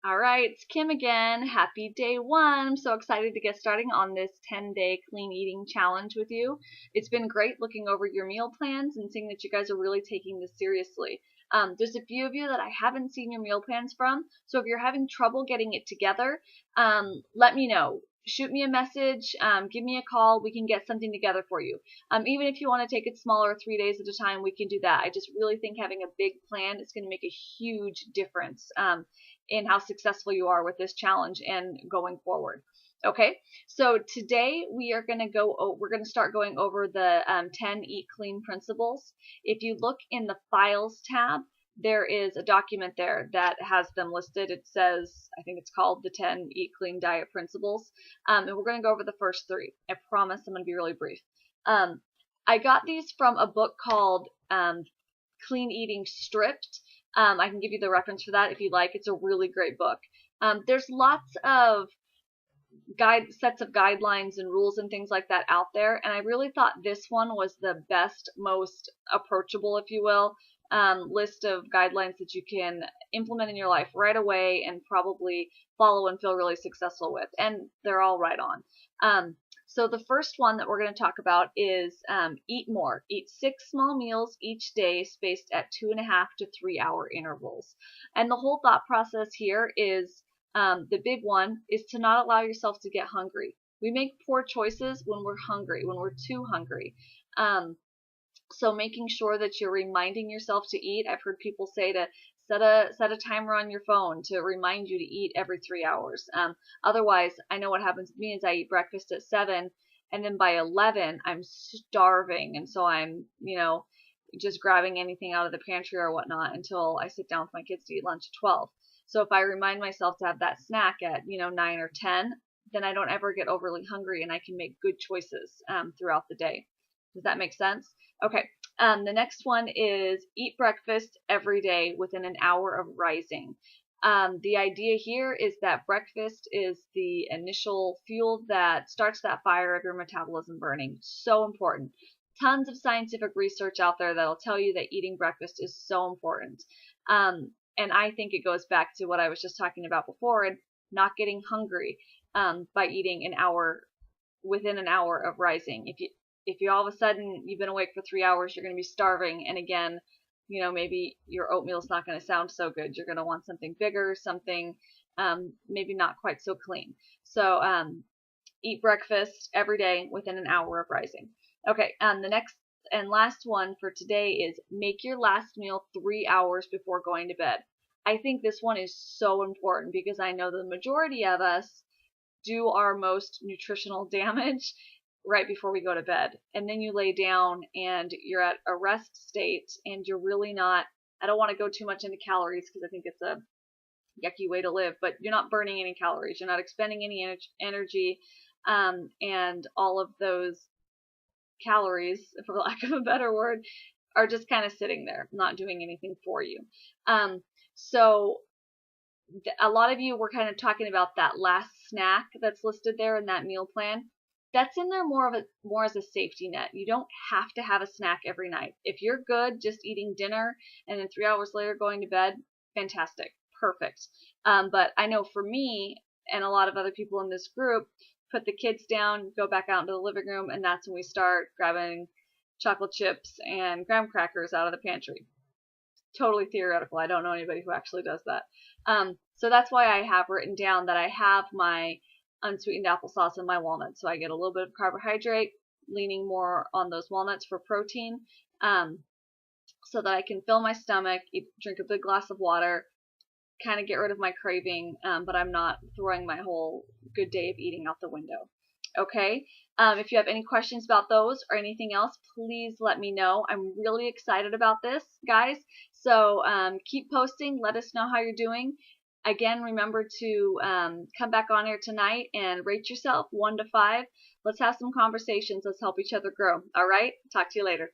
All right, it's Kim again. Happy day one. I'm so excited to get starting on this 10-day clean eating challenge with you. It's been great looking over your meal plans and seeing that you guys are really taking this seriously. There's a few of you that I haven't seen your meal plans from, so if you're having trouble getting it together, let me know. Shoot me a message, give me a call, we can get something together for you. Even if you want to take it smaller, 3 days at a time, we can do that. I just really think having a big plan is going to make a huge difference in how successful you are with this challenge and going forward. Okay, so today we're going to start going over the 10 Eat Clean principles. If you look in the Files tab, there is a document there that has them listed. It says, I think it's called the 10 Eat Clean Diet Principles, and we're going to go over the first 3. I promise I'm going to be really brief. I got these from a book called Clean Eating Stripped. I can give you the reference for that if you'd like. It's a really great book. There's lots of sets of guidelines and rules and things like that out there, and I really thought this one was the best, most approachable, if you will, list of guidelines that you can implement in your life right away and probably follow and feel really successful with, and they're all right on. So the first one that we're going to talk about is eat more. Eat 6 small meals each day spaced at 2.5 to 3 hour intervals. And the whole thought process here is the big one is to not allow yourself to get hungry. We make poor choices when we're hungry, when we're too hungry. So making sure that you're reminding yourself to eat. I've heard people say to set a timer on your phone to remind you to eat every 3 hours. Otherwise, I know what happens with me is I eat breakfast at 7, and then by 11 I'm starving, and so I'm just grabbing anything out of the pantry or whatnot until I sit down with my kids to eat lunch at 12. So if I remind myself to have that snack at 9 or 10, then I don't ever get overly hungry and I can make good choices throughout the day. Does that make sense? Okay. The next one is eat breakfast every day within an hour of rising. The idea here is that breakfast is the initial fuel that starts that fire of your metabolism burning. So important. Tons of scientific research out there that'll tell you that eating breakfast is so important. And I think it goes back to what I was just talking about before, and not getting hungry by eating within an hour of rising. If you all of a sudden you've been awake for 3 hours, you're going to be starving, and again, maybe your oatmeal's not going to sound so good. You're going to want something bigger, something maybe not quite so clean. So eat breakfast every day within an hour of rising. Okay, the next and last one for today is make your last meal 3 hours before going to bed. I think this one is so important because I know the majority of us do our most nutritional damage right before we go to bed. And then you lay down and you're at a rest state and you're really not, I don't want to go too much into calories because I think it's a yucky way to live, but you're not burning any calories. You're not expending any energy, and all of those calories, for lack of a better word, are just kind of sitting there, not doing anything for you. So a lot of you were kind of talking about that last snack that's listed there in that meal plan. That's in there more as a safety net. You don't have to have a snack every night. If you're good just eating dinner and then 3 hours later going to bed, fantastic, perfect. But I know for me and a lot of other people in this group, put the kids down, go back out into the living room, and that's when we start grabbing chocolate chips and graham crackers out of the pantry. Totally theoretical. I don't know anybody who actually does that. So that's why I have written down that I have my unsweetened applesauce and my walnuts. So I get a little bit of carbohydrate, leaning more on those walnuts for protein, so that I can fill my stomach, drink a big glass of water, kind of get rid of my craving, but I'm not throwing my whole good day of eating out the window. Okay? If you have any questions about those or anything else, please let me know. I'm really excited about this, guys. So keep posting. Let us know how you're doing. Again, remember to come back on here tonight and rate yourself 1 to 5. Let's have some conversations. Let's help each other grow. All right? Talk to you later.